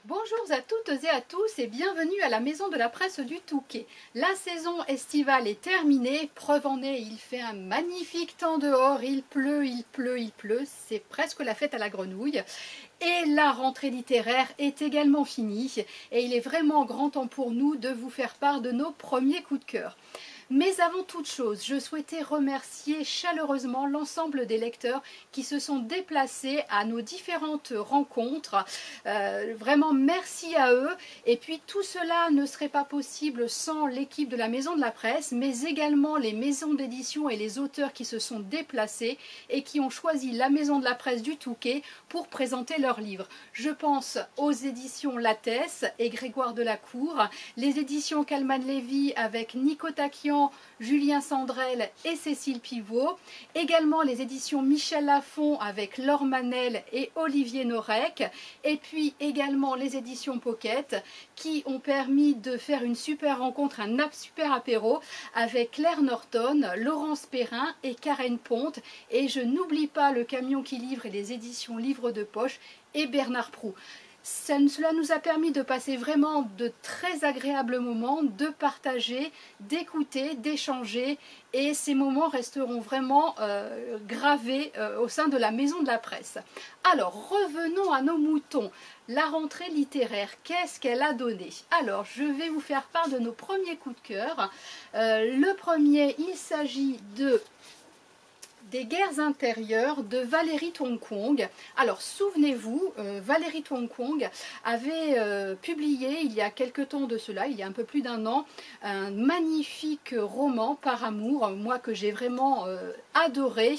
Bonjour à toutes et à tous et bienvenue à la Maison de la Presse du Touquet. La saison estivale est terminée, preuve en est, il fait un magnifique temps dehors, il pleut, c'est presque la fête à la grenouille. Et la rentrée littéraire est également finie et il est vraiment grand temps pour nous de vous faire part de nos premiers coups de cœur. Mais avant toute chose, je souhaitais remercier chaleureusement l'ensemble des lecteurs qui se sont déplacés à nos différentes rencontres. Vraiment merci à eux. Et puis tout cela ne serait pas possible sans l'équipe de la Maison de la Presse, mais également les maisons d'édition et les auteurs qui se sont déplacés et qui ont choisi la Maison de la Presse du Touquet pour présenter leurs livres. Je pense aux éditions Lattès et Grégoire Delacour, les éditions Calman-Lévy avec Nico Taquian, Julien Sandrel et Cécile Pivot, également les éditions Michel Lafon avec Laure Manel et Olivier Norek, et puis également les éditions Pocket qui ont permis de faire une super rencontre, un super apéro avec Claire Norton, Laurence Perrin et Karen Ponte, et je n'oublie pas le camion qui livre et les éditions Livres de Poche et Bernard Proulx. Cela nous a permis de passer vraiment de très agréables moments, de partager, d'écouter, d'échanger, et ces moments resteront vraiment gravés au sein de la Maison de la Presse. Alors revenons à nos moutons. La rentrée littéraire, qu'est-ce qu'elle a donné? Alors je vais vous faire part de nos premiers coups de cœur. Le premier, il s'agit de Des guerres intérieures de Valérie Tonkong. Alors souvenez-vous, Valérie Tonkong avait publié il y a quelque temps de cela, il y a un peu plus d'un an, un magnifique roman par amour, moi que j'ai vraiment adoré,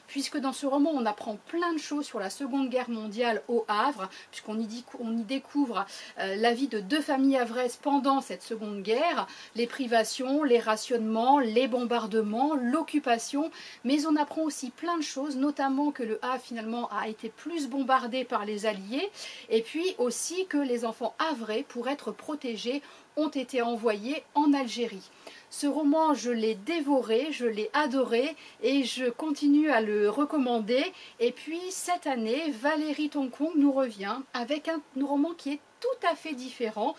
puisque dans ce roman on apprend plein de choses sur la Seconde Guerre mondiale au Havre, puisqu'on y découvre la vie de deux familles havraises pendant cette Seconde Guerre, les privations, les rationnements, les bombardements, l'occupation, mais on apprend aussi plein de choses, notamment que le Havre finalement a été plus bombardé par les Alliés, et puis aussi que les enfants havrais, pour être protégés, ont été envoyés en Algérie. Ce roman, je l'ai dévoré, je l'ai adoré et je continue à le recommander. Et puis cette année, Valérie Tonkong nous revient avec un roman qui est tout à fait différent,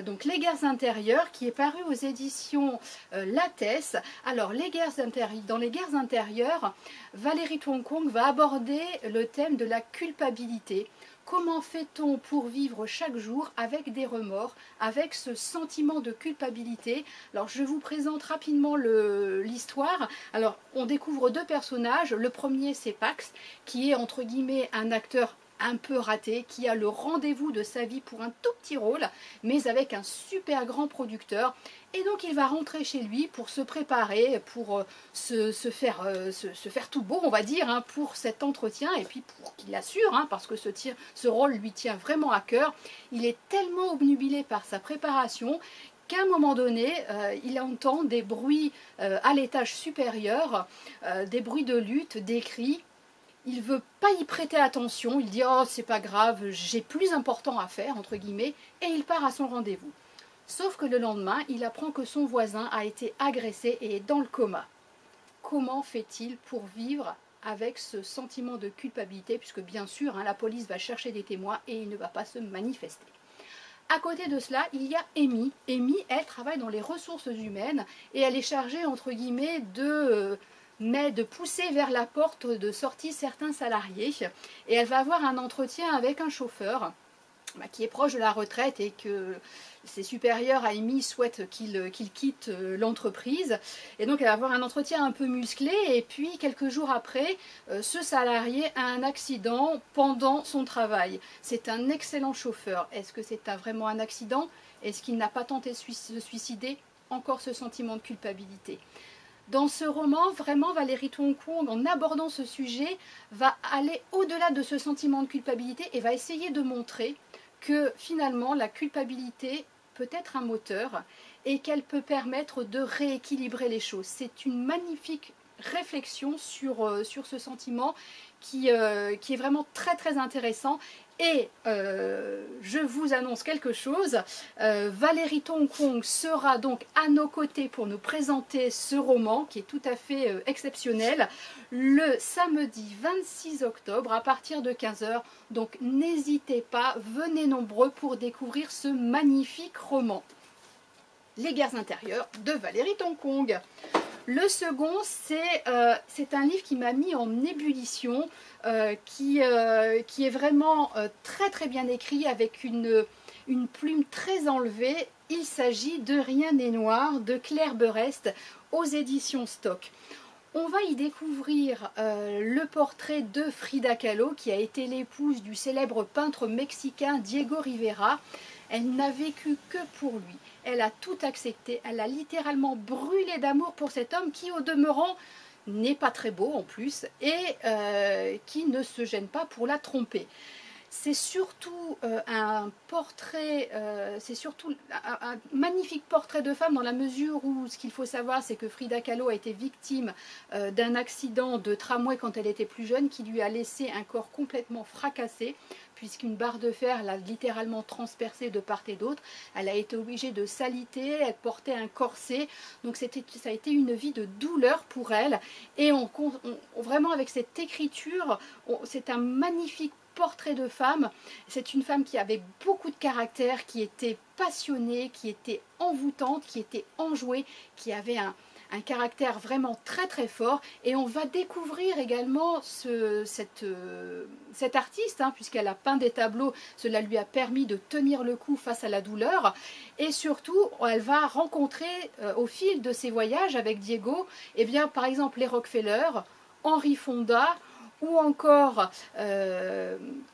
donc Les guerres intérieures, qui est paru aux éditions Lattès. Alors dans les guerres intérieures, Valérie Tonkong va aborder le thème de la culpabilité. Comment fait-on pour vivre chaque jour avec des remords, avec ce sentiment de culpabilité? Alors je vous présente rapidement l'histoire. Alors on découvre deux personnages. Le premier, c'est Pax, qui est entre guillemets un acteur un peu raté, qui a le rendez-vous de sa vie pour un tout petit rôle, mais avec un super grand producteur. Et donc il va rentrer chez lui pour se préparer, pour se faire tout beau, on va dire, hein, pour cet entretien, et puis pour qu'il assure, hein, parce que ce rôle lui tient vraiment à cœur. Il est tellement obnubilé par sa préparation qu'à un moment donné, il entend des bruits à l'étage supérieur, des bruits de lutte, des cris. Il ne veut pas y prêter attention, il dit « Oh, c'est pas grave, j'ai plus important à faire », entre guillemets, et il part à son rendez-vous. Sauf que le lendemain, il apprend que son voisin a été agressé et est dans le coma. Comment fait-il pour vivre avec ce sentiment de culpabilité, puisque bien sûr, hein, la police va chercher des témoins et il ne va pas se manifester. À côté de cela, il y a Amy. Amy, elle travaille dans les ressources humaines et elle est chargée, entre guillemets, de pousser vers la porte de sortie certains salariés, et elle va avoir un entretien avec un chauffeur qui est proche de la retraite et que ses supérieurs à Amy souhaitent qu'il quitte l'entreprise, et donc elle va avoir un entretien un peu musclé, et puis quelques jours après, ce salarié a un accident pendant son travail. C'est un excellent chauffeur. Est-ce que c'est vraiment un accident? Est-ce qu'il n'a pas tenté de se suicider? Encore ce sentiment de culpabilité. Dans ce roman, vraiment, Valérie Tonkong, en abordant ce sujet, va aller au-delà de ce sentiment de culpabilité et va essayer de montrer que finalement la culpabilité peut être un moteur et qu'elle peut permettre de rééquilibrer les choses. C'est une magnifique réflexion sur ce sentiment qui est vraiment très très intéressant, Et je vous annonce quelque chose, Valérie Tonkong sera donc à nos côtés pour nous présenter ce roman qui est tout à fait exceptionnel le samedi 26 octobre à partir de 15 h. Donc n'hésitez pas, venez nombreux pour découvrir ce magnifique roman. Les guerres intérieures de Valérie Tonkong. Le second, c'est un livre qui m'a mis en ébullition, qui est vraiment très très bien écrit avec une plume très enlevée. Il s'agit de Rien n'est noir de Claire Berest aux éditions Stock. On va y découvrir le portrait de Frida Kahlo, qui a été l'épouse du célèbre peintre mexicain Diego Rivera. Elle n'a vécu que pour lui. Elle a tout accepté. Elle a littéralement brûlé d'amour pour cet homme qui, au demeurant, n'est pas très beau en plus et qui ne se gêne pas pour la tromper. C'est surtout un portrait, c'est surtout un magnifique portrait de femme dans la mesure où ce qu'il faut savoir, c'est que Frida Kahlo a été victime d'un accident de tramway quand elle était plus jeune qui lui a laissé un corps complètement fracassé puisqu'une barre de fer l'a littéralement transpercée de part et d'autre. Elle a été obligée de s'aliter, elle portait un corset, donc ça a été une vie de douleur pour elle. Et vraiment avec cette écriture, c'est un magnifique portrait de femme. C'est une femme qui avait beaucoup de caractère, qui était passionnée, qui était envoûtante, qui était enjouée, qui avait un caractère vraiment très très fort. Et on va découvrir également cette artiste, hein, puisqu'elle a peint des tableaux, cela lui a permis de tenir le coup face à la douleur. Et surtout, elle va rencontrer au fil de ses voyages avec Diego, eh bien, par exemple les Rockefeller, Henri Fonda, ou encore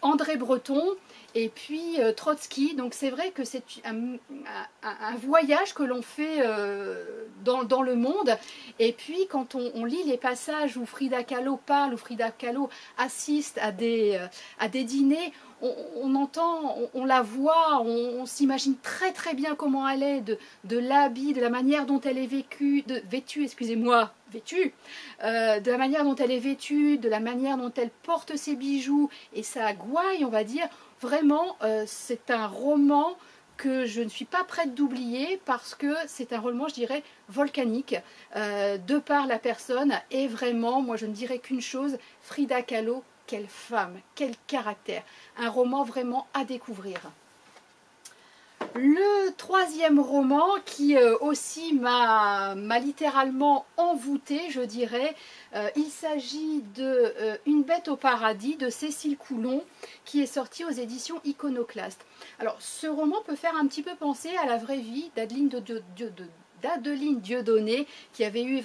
André Breton, et puis Trotsky. Donc c'est vrai que c'est un voyage que l'on fait dans le monde. Et puis quand on lit les passages où Frida Kahlo parle, où Frida Kahlo assiste à des dîners, on entend, on la voit, on s'imagine très très bien comment elle est, de l'habit, de la manière dont elle est vêtue, excusez-moi, de la manière dont elle est vêtue, de la manière dont elle porte ses bijoux et sa gouaille, on va dire. Vraiment, c'est un roman que je ne suis pas prête d'oublier parce que c'est un roman, je dirais, volcanique, de par la personne. Et vraiment, moi je ne dirais qu'une chose, Frida Kahlo, quelle femme, quel caractère. Un roman vraiment à découvrir. Le troisième roman qui aussi m'a littéralement envoûtée, je dirais, il s'agit de Une bête au paradis de Cécile Coulon qui est sorti aux éditions Iconoclaste. Alors ce roman peut faire un petit peu penser à la vraie vie d'Adeline Dieudonné, qui avait eu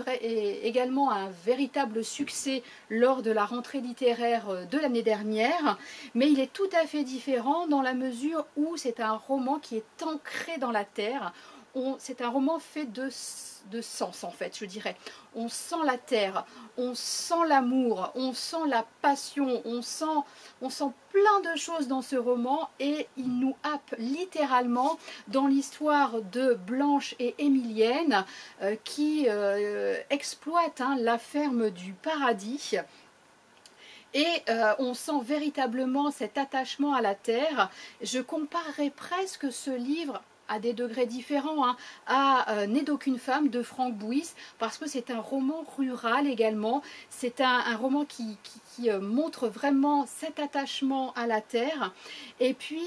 également un véritable succès lors de la rentrée littéraire de l'année dernière, mais il est tout à fait différent dans la mesure où c'est un roman qui est ancré dans la terre. C'est un roman fait de sens en fait, je dirais. On sent la terre, on sent l'amour, on sent la passion, on sent plein de choses dans ce roman et il nous happe littéralement dans l'histoire de Blanche et Émilienne qui exploitent la ferme du paradis. Et on sent véritablement cet attachement à la terre. Je comparerais presque ce livre à des degrés différents, hein, à Né d'aucune femme de Franck Bouys, parce que c'est un roman rural également, c'est un roman qui montre vraiment cet attachement à la terre, et puis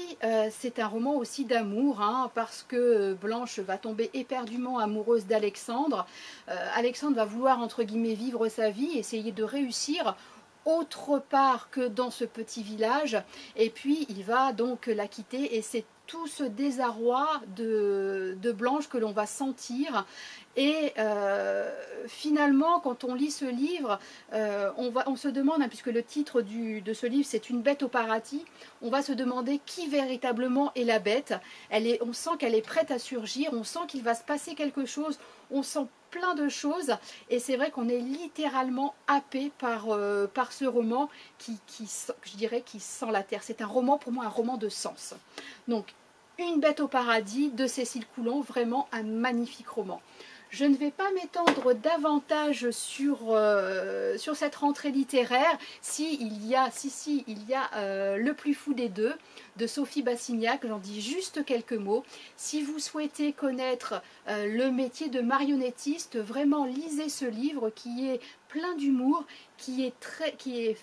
c'est un roman aussi d'amour, hein, parce que Blanche va tomber éperdument amoureuse d'Alexandre. Alexandre va vouloir entre guillemets vivre sa vie, essayer de réussir autre part que dans ce petit village, et puis il va donc la quitter et c'est tout ce désarroi de Blanche que l'on va sentir. Et finalement, quand on lit ce livre, on se demande, hein, puisque le titre de ce livre c'est Une bête au paradis, on va se demander qui véritablement est la bête. On sent qu'elle est prête à surgir, on sent qu'il va se passer quelque chose, on sent plein de choses, et c'est vrai qu'on est littéralement happé par ce roman je dirais, qui sent la terre. C'est un roman, pour moi, un roman de sens. Donc, Une bête au paradis de Cécile Coulon, vraiment un magnifique roman. Je ne vais pas m'étendre davantage sur cette rentrée littéraire. Il y a Le plus fou des deux de Sophie Bassignac. J'en dis juste quelques mots. Si vous souhaitez connaître le métier de marionnettiste, vraiment lisez ce livre qui est plein d'humour, qui est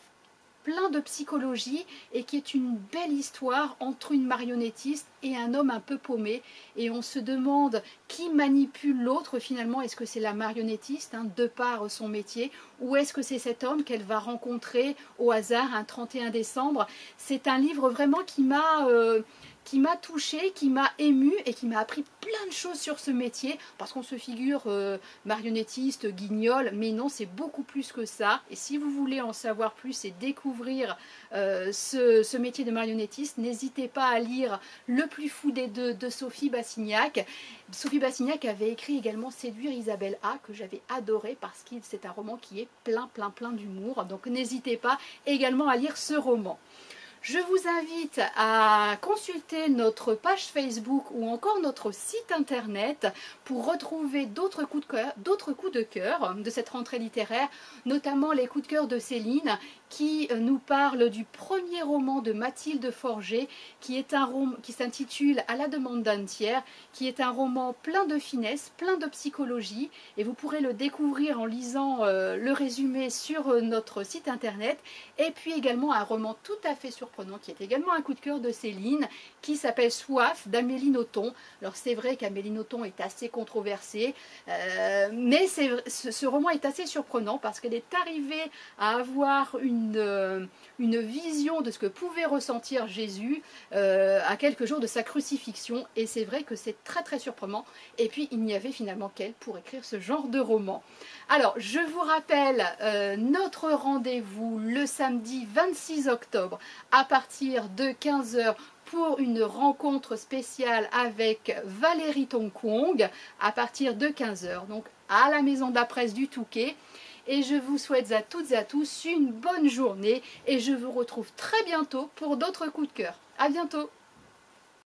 plein de psychologie et qui est une belle histoire entre une marionnettiste et un homme un peu paumé. Et on se demande qui manipule l'autre finalement. Est-ce que c'est la marionnettiste, de par son métier, ou est-ce que c'est cet homme qu'elle va rencontrer au hasard un 31 décembre. C'est un livre vraiment qui m'a touchée, qui m'a émue et qui m'a appris plein de choses sur ce métier, parce qu'on se figure marionnettiste, guignol, mais non, c'est beaucoup plus que ça. Et si vous voulez en savoir plus et découvrir ce métier de marionnettiste, n'hésitez pas à lire Le plus fou des deux de Sophie Bassignac. Sophie Bassignac avait écrit également Séduire Isabelle A, que j'avais adoré parce que c'est un roman qui est plein d'humour. Donc n'hésitez pas également à lire ce roman. Je vous invite à consulter notre page Facebook ou encore notre site internet pour retrouver d'autres coups de cœur de cette rentrée littéraire, notamment les coups de cœur de Céline qui nous parle du premier roman de Mathilde Forget qui s'intitule À la demande d'un tiers, qui est un roman plein de finesse, plein de psychologie, et vous pourrez le découvrir en lisant le résumé sur notre site internet. Et puis également un roman tout à fait surprenant qui est également un coup de cœur de Céline, qui s'appelle Soif d'Amélie Nothomb. Alors c'est vrai qu'Amélie Nothomb est assez controversée, mais ce roman est assez surprenant parce qu'elle est arrivée à avoir une vision de ce que pouvait ressentir Jésus à quelques jours de sa crucifixion, et c'est vrai que c'est très surprenant. Et puis il n'y avait finalement qu'elle pour écrire ce genre de roman. Alors je vous rappelle notre rendez-vous le samedi 26 octobre à partir de 15 h pour une rencontre spéciale avec Valérie Tongkwong à partir de 15 h, donc à la Maison de la Presse du Touquet. Et je vous souhaite à toutes et à tous une bonne journée et je vous retrouve très bientôt pour d'autres coups de cœur. À bientôt!